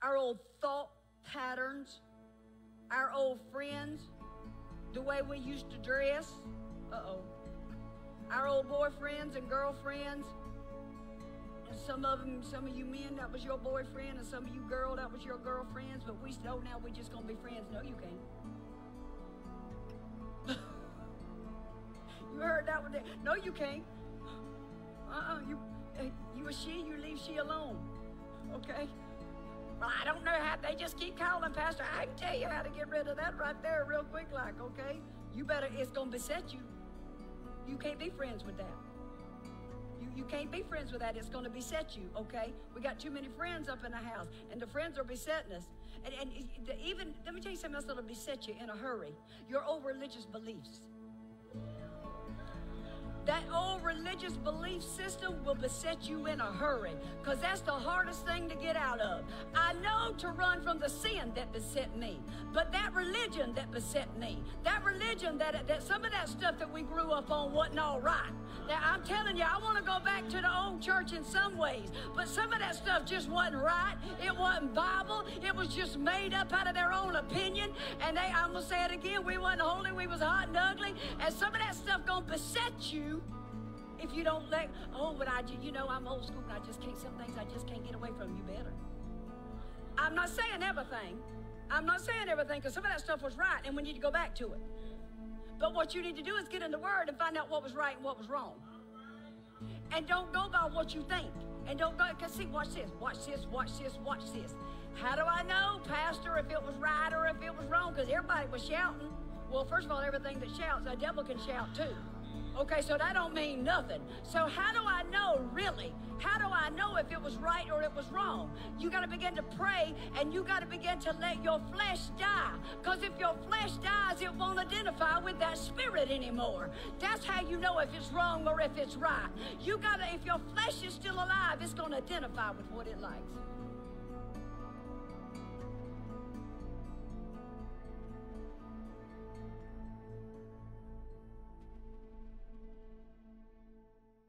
our old thought patterns, our old friends, the way we used to dress. Our old boyfriends and girlfriends. And some of you men, that was your boyfriend, and some of you girl, that was your girlfriends, but we said, oh, now we just gonna be friends. No, you can't. You heard that one there? No, you can't. You a she, you leave she alone. Okay? Well, I don't know how, they just keep calling, Pastor. I can tell you how to get rid of that right there real quick, like, okay? You better, it's gonna beset you. You can't be friends with that. You can't be friends with that. It's going to beset you, okay? We got too many friends up in the house, and the friends are besetting us. And even, let me tell you something else that'll beset you in a hurry. Your old religious beliefs. That old religious belief system will beset you in a hurry, because that's the hardest thing to get out of. I know to run from the sin that beset me, but that religion that beset me, that religion, that some of that stuff that we grew up on wasn't all right. Now, I'm telling you, I want to go back to the old church in some ways, but some of that stuff just wasn't right. It wasn't Bible. It was just made up out of their own opinion, and I'm going to say it again, we wasn't holy, we was hot and ugly, and some of that stuff going to beset you if you don't let, oh, but I'm old school, and I just can't, some things I just can't get away from. You better. I'm not saying everything. I'm not saying everything, because some of that stuff was right, and we need to go back to it. But what you need to do is get in the Word and find out what was right and what was wrong. And don't go by what you think. And don't go, because see, watch this, watch this, watch this, watch this. How do I know, Pastor, if it was right or if it was wrong? Because everybody was shouting. Well, first of all, everything that shouts, the devil can shout too. Okay, so that don't mean nothing. So how do I know, really? How do I know if it was right or it was wrong? You got to begin to pray, and you got to begin to let your flesh die. Because if your flesh dies, it won't identify with that spirit anymore. That's how you know if it's wrong or if it's right. You got to, if your flesh is still alive, it's going to identify with what it likes.